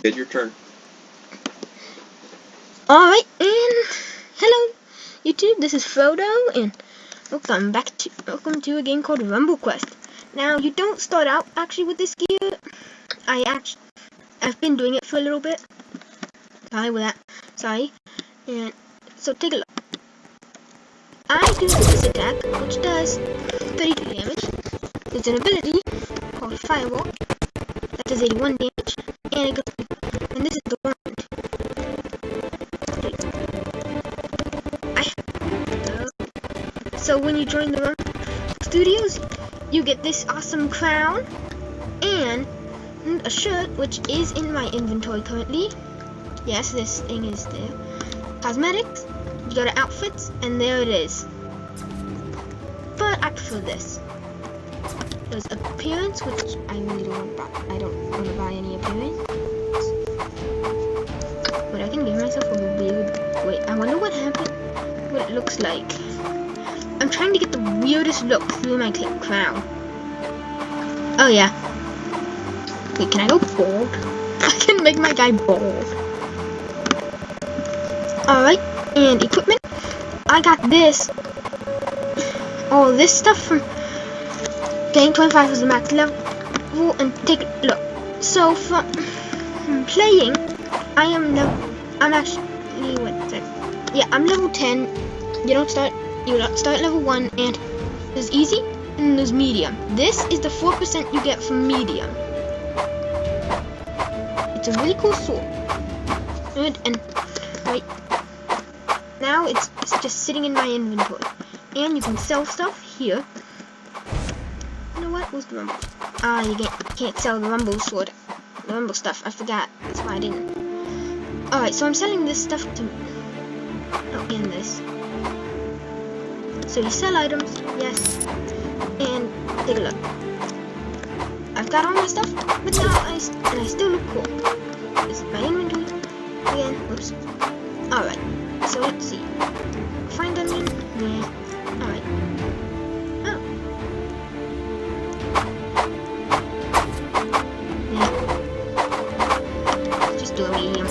Did your turn. Alright, and hello YouTube, this is Frodo, and welcome to a game called Rumble Quest. Now, you don't start out actually with this gear. I've been doing it for a little bit. Sorry. And so take a look. I do this attack, which does 32 damage. There's an ability called Firewall that does 81 damage, and this is the wand. So when you join the Rumble Studios, you get this awesome crown and a shirt, which is in my inventory currently. Yes, this thing is there. Cosmetics, you go to outfits, and there it is. But I prefer this. There's appearance, which I really don't want to buy. I don't want to buy any appearance. But I can give myself a weird. Wait, I wonder what happened. What it looks like. I'm trying to get the weirdest look through my crown. Oh yeah. Wait, can I go bald? I can make my guy bald. Alright, and equipment. I got this. All this stuff from getting 25 is the max level. And take a look. So from playing, I'm level 10. You start level 1, and there's easy and there's medium. This is the 4% you get from medium. It's a really cool sword. And right now it's just sitting in my inventory. And you can sell stuff here. You know what? Where's the rumble? You can't sell the rumble sword. The rumble stuff. I forgot. That's why I didn't. Alright, so I'm selling this stuff to... Oh, and this. So you sell items, yes, and take a look. I've got all my stuff, but now I still look cool. This is my inventory again. Whoops. All right. So let's see. Find dungeon. Yeah. All right. Oh. Yeah. Just do a medium.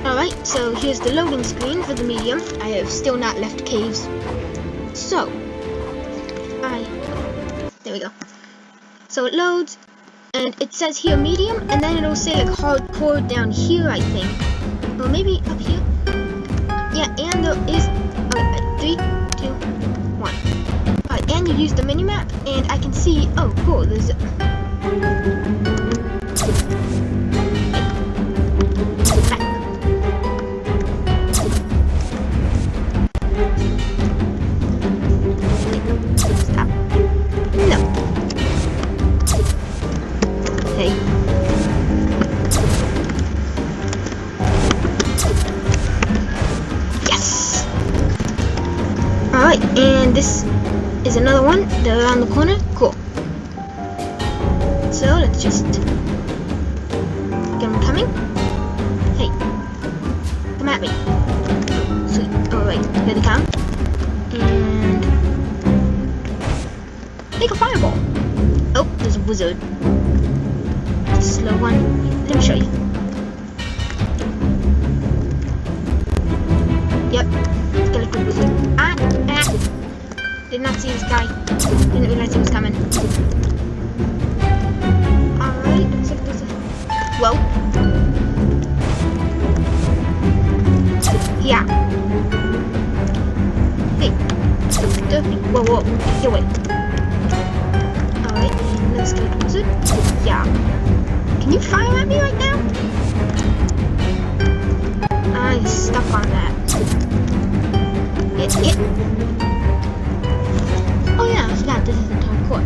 Alright, so here's the loading screen for the medium. I have still not left caves. So, there we go. So it loads, and it says here medium, and then it'll say like hardcore down here, I think. Or maybe up here. Yeah, and there is, 3, 2, 1. Alright, and you use the minimap, and I can see, oh cool, there's Alright, and this is another one. They're around the corner. Cool. So let's just get them coming. Hey, come at me. Sweet. Alright, here they come. And make a fireball. Oh, there's a wizard. It's a slow one. Let me show you. Yep. Skeleton wizard. Did not see this guy. Didn't realize he was coming. Alright, looks like there's a... Whoa. Yeah. Hey. Whoa, whoa. Get away. Alright, another skeleton wizard. Yeah. Can you fire at me right now? I'm stuck on that. Oh yeah, I forgot this isn't hardcore.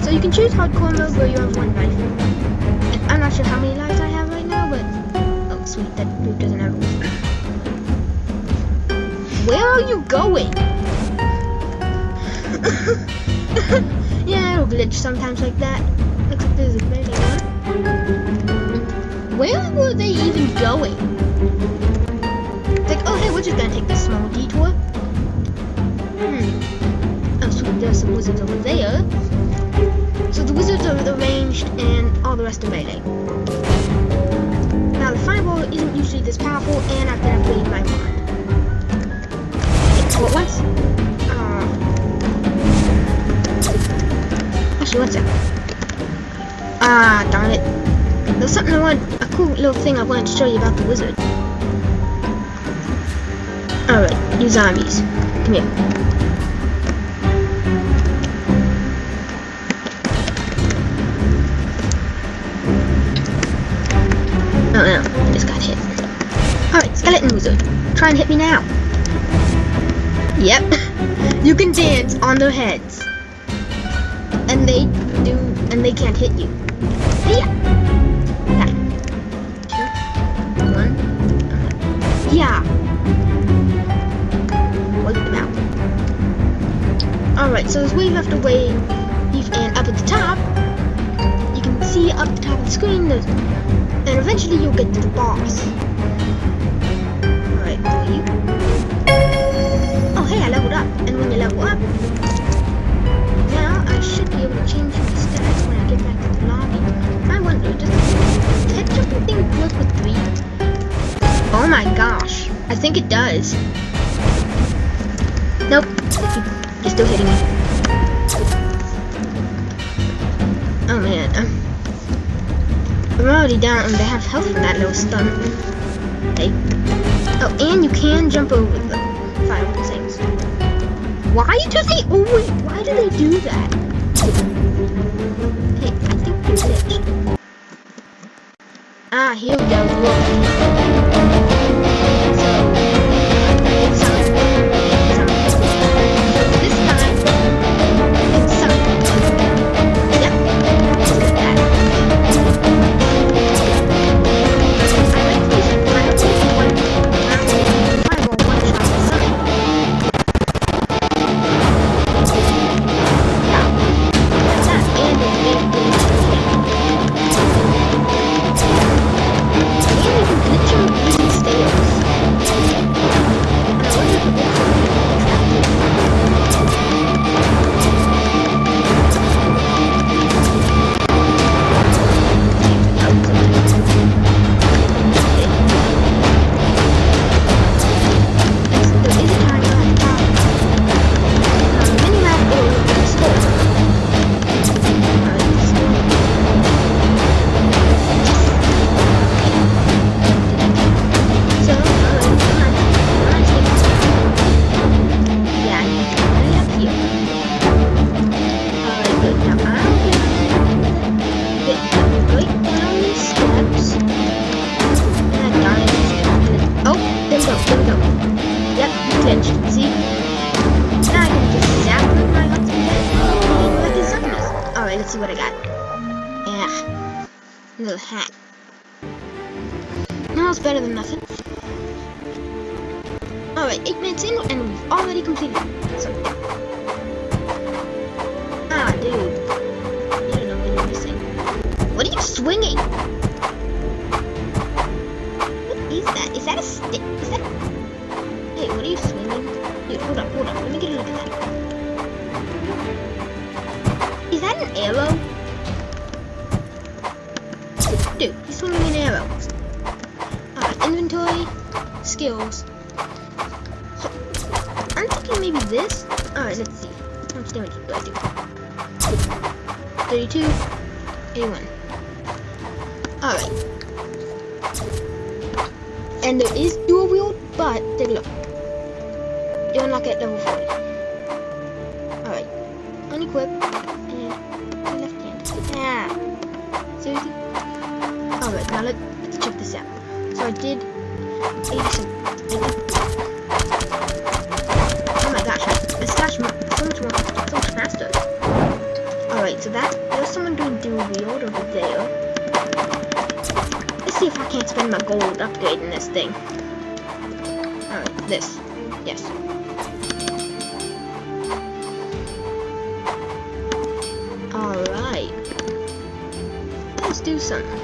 So you can choose hardcore mode where you have 1 life. And I'm not sure how many lives I have right now, but... Oh sweet, that dude doesn't have a... Where are you going? Yeah, it'll glitch sometimes like that. Looks like there's a building one. Where were they even going? It's like, oh hey, we're just gonna take this small detour. Oh sweet, there's some wizards over there. So the wizards are the ranged and all the rest are melee. Now the fireball isn't usually this powerful, and I've been upgrading my wand. What once? Actually, what's that? Ah, darn it. There's something a cool little thing I wanted to show you about the wizard. Alright, you zombies. Come here. Oh no, I just got hit. Alright, skeleton wizard. Try and hit me now. Yep. You can dance on their heads. And they can't hit you. Yeah. Okay. 2, 1. Yeah. Wipe them out. Alright, so there's wave after wave, and up at the top, you can see up the top of the screen, and eventually you'll get to the boss. Alright, who are you? Oh hey, I leveled up, and when you level up, now I should be able to change the stats when I get back to the lobby. I wonder, does the head jumping thing work with 3? Oh my gosh, I think it does. Nope, you're still hitting me. Oh man, I'm already down to half health from that little stunt. Hey. Oh, and you can jump over the fireball things. Why do they always? Why do they do that? Hey, I think you're glitched. Ah, here we go. Let's see what I got. Yeah. Little hat. No, it's better than nothing. Alright, 8 minutes in and we've already completed something. Ah, dude. You don't know what you're missing. What are you swinging? What is that? Is that a stick? Is that... Hey, what are you swinging? Dude, hold up. Let me get a look at that. Is that an arrow? Dude, he's swinging an arrow. Alright, inventory, skills. I'm thinking maybe this. Alright, let's see. How much damage do I do? 32, 81. Alright. And there is dual wield, but take a look. You unlock it at level 40. Alright. Unequip. Yeah. Seriously? Alright, now let's check this out. So I did 87. Oh my gosh, I slashed so much faster. Alright, so there's someone doing dual wield over there. Let's see if I can't spend my gold upgrading this thing. Alright, this. Yes. Alright. Let's do something.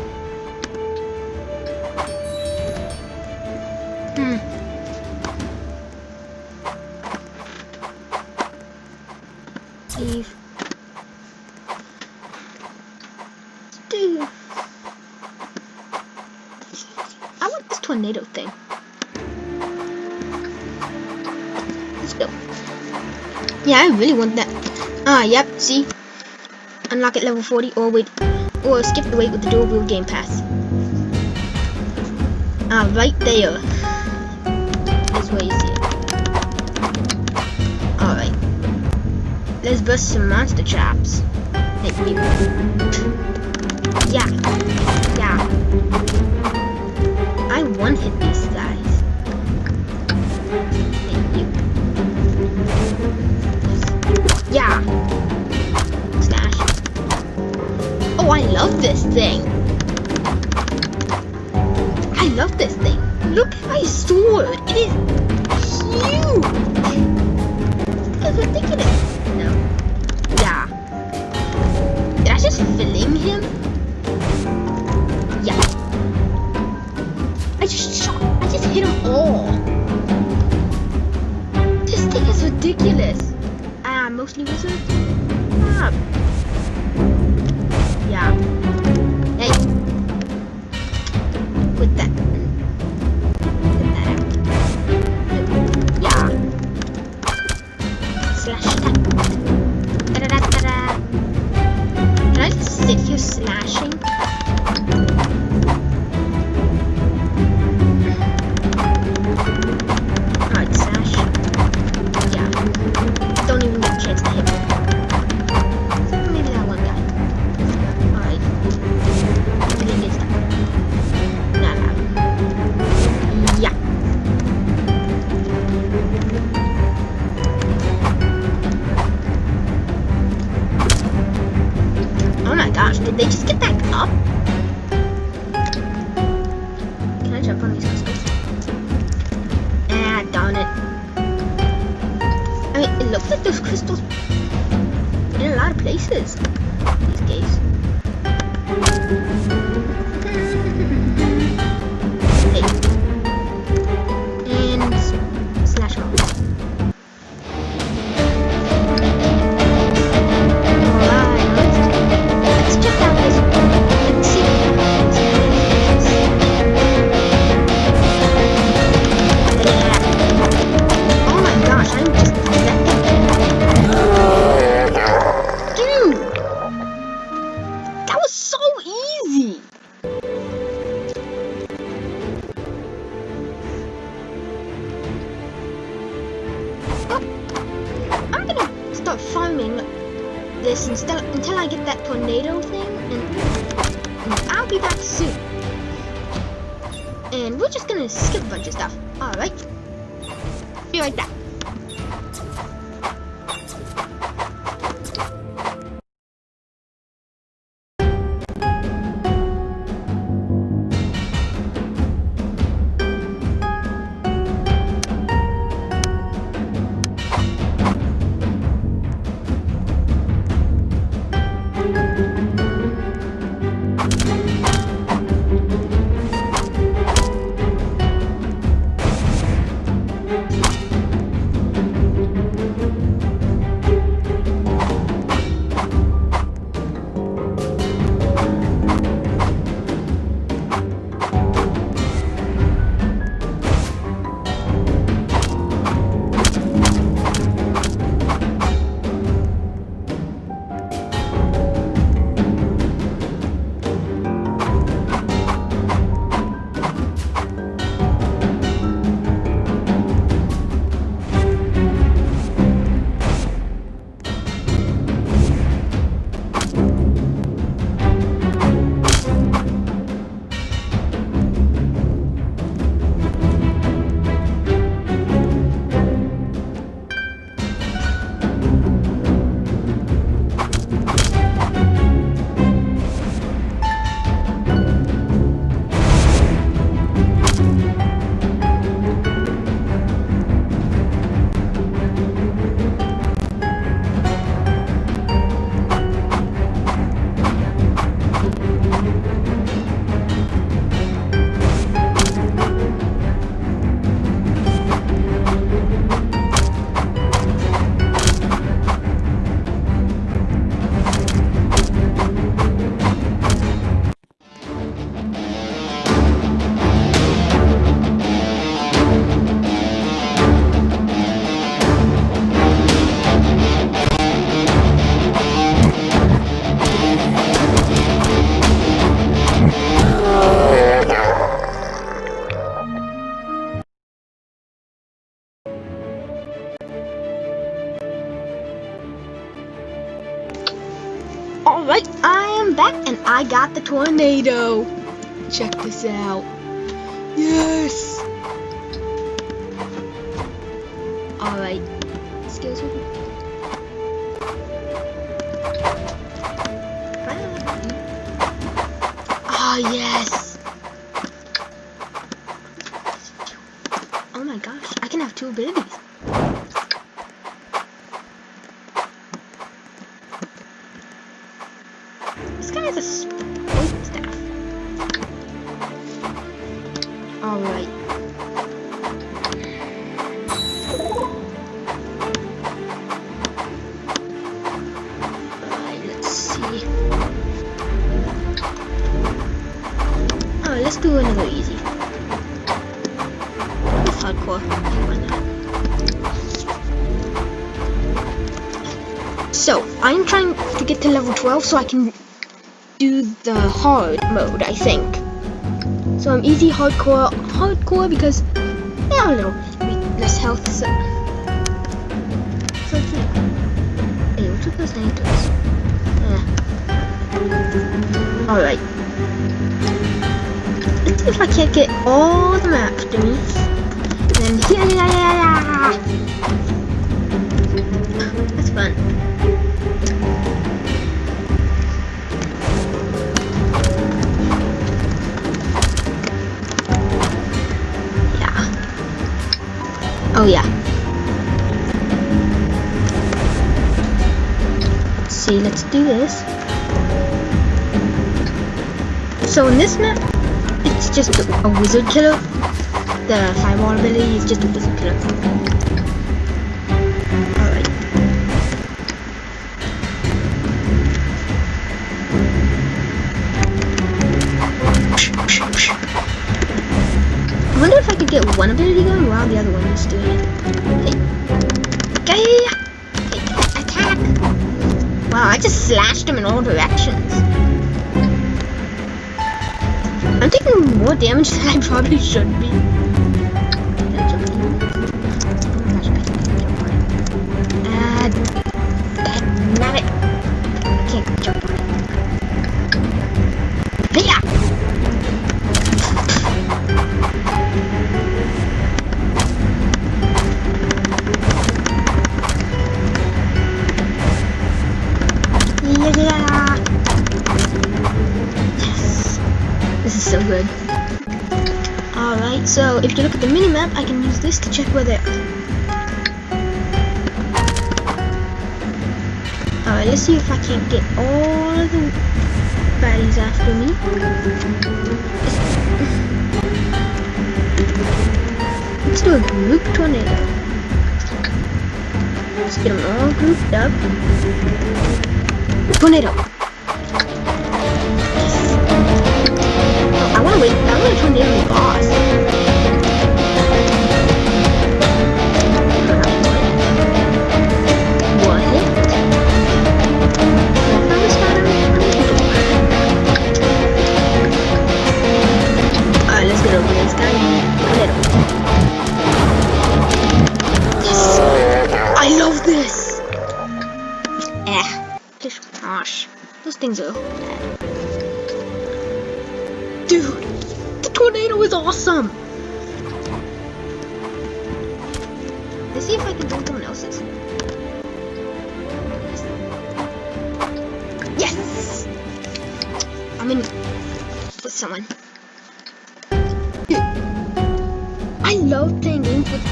Leave. tornado thing. Let's go. Yeah, I really want that. Ah, yep, see? Unlock at level 40 or wait. Or skip the wait with the dual wheel game pass. Ah, right there. That's where you see it. Alright. Let's bust some monster traps. Thank you. Yeah. Yeah. I one-hit these guys. Thank you. Yeah. Slash. Oh, I love this thing. I love this thing. Look at my sword. It is huge. It's ridiculous. No. Yeah. Did I just fling him? Yeah. I just hit them all. This thing is ridiculous. Mostly wizard. Ah. Yeah. Hey. With that. Get that out. Yeah. Slash that. Da-da-da-da-da. Can I just sit here slashing? Alright, slash. Yeah. Don't even get a chance to hit me. Maybe that one guy. Alright. I think it's that. Not that. Yeah. Oh my gosh, did they just get back up? Can I jump on these crystals? Ah, darn it. I mean, it looks like those crystals in a lot of places these days. Hey. And slash off. Alright, let's check out this. Let's see. Oh my gosh, I'm just collecting. Dude! That was so easy! Oh, I'm gonna start farming this until I get that tornado thing, and I'll be back soon. And we're just gonna skip a bunch of stuff. Alright. Be right back. back and I got the tornado. Check this out. Yes. All right. Skills. Oh yes. Oh my gosh, I can have 2 abilities. This guy has a point staff. Alright. Alright, let's see. Alright, let's do another easy. It's hardcore. Why not? So, I'm trying to get to level 12 so I can do the hard mode, I think. So I'm easy, hardcore because they have a little less health. So yeah. Hey, what's with those anchors? Alright. Let's see if I can't get all the maps, Jimmy. And then yeah. That's fun. Oh yeah. Let's see, let's do this. So in this map, it's just a wizard killer. The fireball ability is just a wizard killer. Alright. I wonder if I could get one ability going while the other one is doing it. Hey, attack! Wow, I just slashed him in all directions. I'm taking more damage than I probably should be. Damn it! I can't jump on it. Yeah! Yes! This is so good. Alright, so if you look at the mini-map, I can use this to check where they are. Alright, let's see if I can't get all of the baddies after me. Let's do a group tornado. Let's get them all grouped up. Tornado! Yes. I want to tornado the boss. One hit. Alright, let's get over this guy. Tornado. Yes! I love this! Gosh, those things are bad. Dude, the tornado is awesome! Let's see if I can do someone else's. Yes! I'm in with someone. Dude, I love playing games with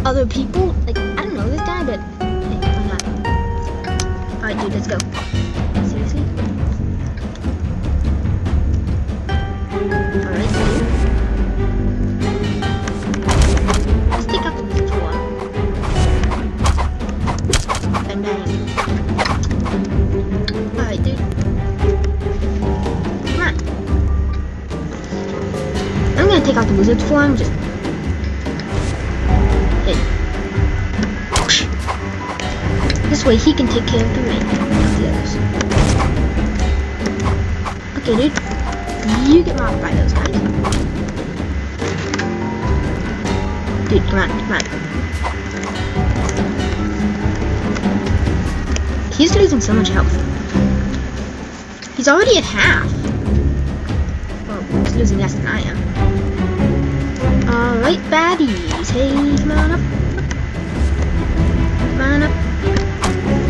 other people. Like, I don't know this guy, but hey, why not? Alright, dude, let's go. Seriously? Alright, dude. Let's take out the wizard one. Bang bang. Alright, dude. Come on. I'm gonna take out the wizard form, just hit. This way he can take care of the rain, not the others. Okay, dude. You get mobbed by those guys. Dude, come on, come on. He's losing so much health. He's already at half. Well, he's losing less than I am. Alright, baddies. Hey, come on up. Come on up.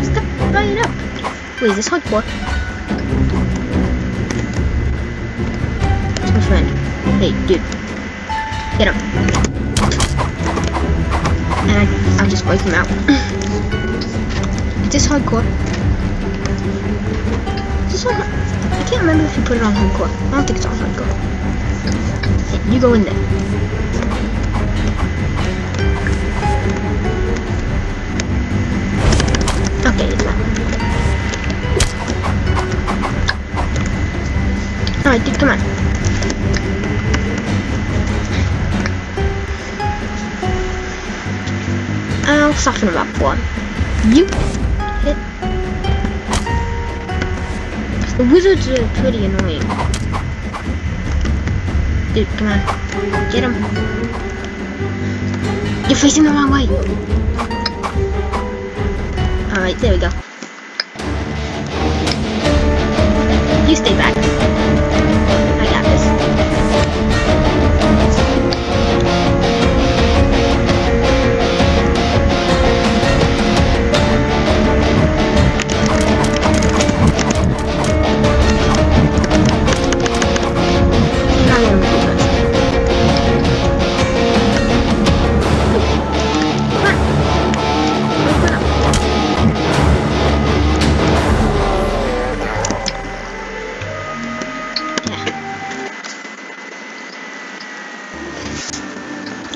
Step right up. Wait, is this hardcore? It's my friend. Hey, dude. Get him. And I'll just break him out. Is this hardcore? Is this on? I can't remember if you put it on hardcore. I don't think it's on hardcore. Hey, you go in there. Okay, it's not. Alright, dude, come on. I'll soften him up for him. You hit. The wizards are pretty annoying. Dude, come on. Get him. You're facing the wrong way. Alright, there we go. You stay back. I got this.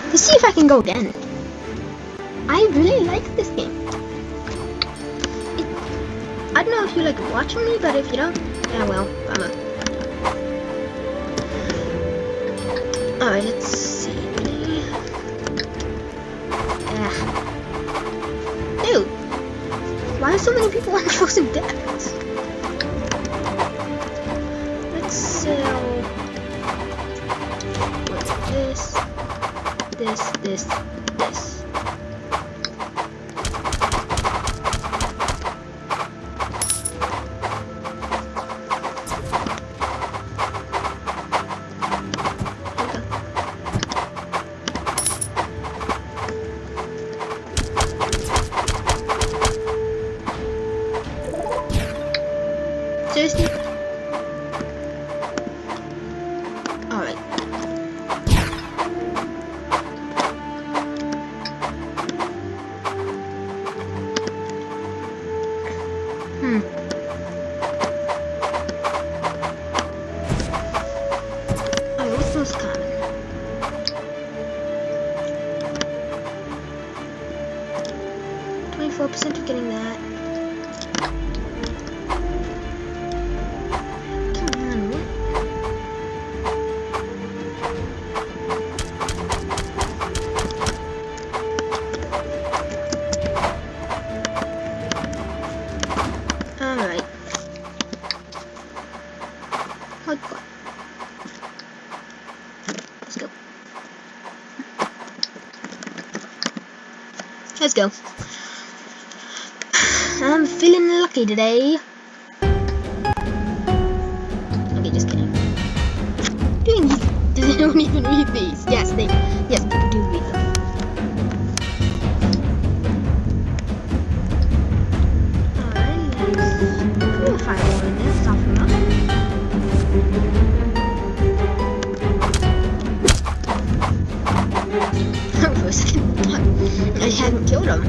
Let's see if I can go again. I really like this game. I don't know if you like watching me, but if you don't, yeah, well, bummer. Alright, let's see. Dude, why are so many people on Frozen Depths? Let's sell. What's this? This. Seriously? Alright. Alright, what's the most common? %, of getting that. Come on, what? Alright. Hardcore. Let's go. Let's go. I'm feeling lucky today. Okay, just kidding. Doing these. Does anyone even read these? Yes, people do read them. Alright, let's purify water in there, soften them up. For a second, I hadn't killed him.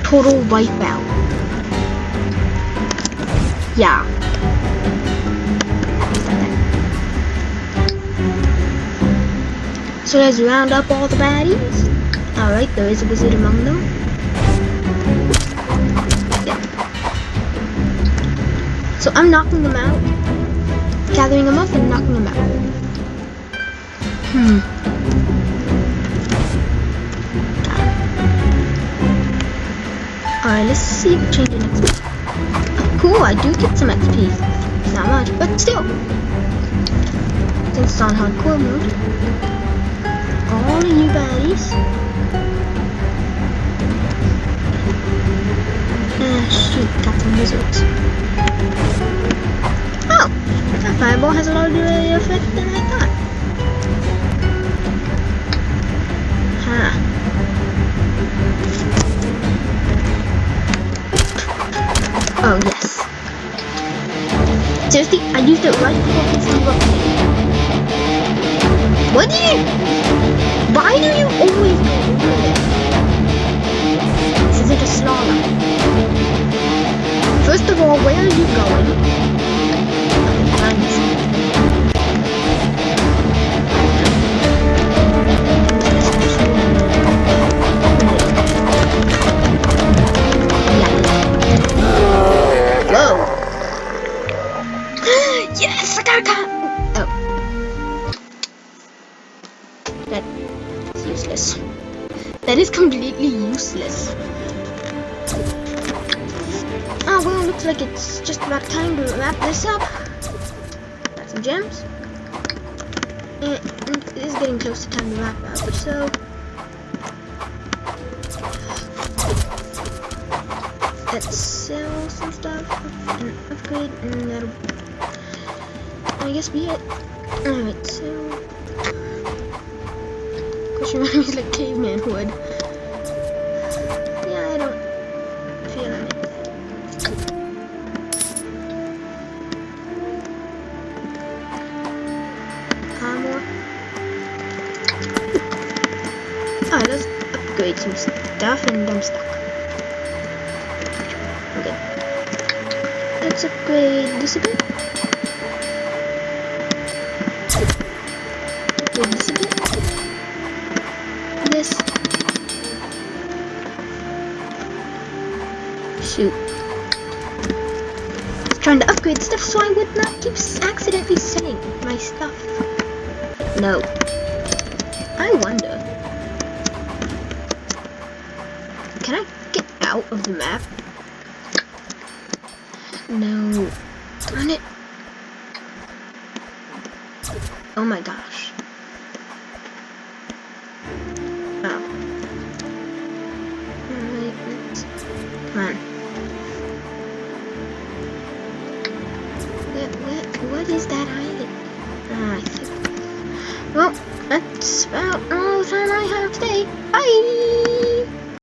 Total wipeout. Yeah. So let's round up all the baddies. Alright, there is a wizard among them. Yeah. So I'm knocking them out, gathering them up and knocking them out. Alright, let's see if changing XP. Cool, I do get some XP. Not much, but still. Since it's on hardcore mode. All the new baddies. Shoot, got some wizards. Oh! That fireball has a larger effect than I thought. Huh. Oh, yes. Seriously, I used it right before he flew up. What do you... Why do you always go over there? This isn't a slalom. First of all, where are you going? Yes, I got a cut! Oh. That's useless. That is completely useless. Oh, well, looks like it's just about time to wrap this up. Got some gems. And it is getting close to time to wrap up, so... Let's sell some stuff and upgrade, and that'll... I guess be it. Alright, so... Which reminds me like caveman wood. Yeah, I don't feel like that. Armor. Alright, let's upgrade some stuff and I'm stuck. Okay. Let's upgrade this a bit. This a bit. This. Shoot. I was trying to upgrade stuff so I would not keep accidentally selling my stuff. No. I wonder. Can I get out of the map? No. Darn it. Oh my gosh. Oh. Alright, come on. What is that island? I think. Well, that's about all the time I have today. Bye!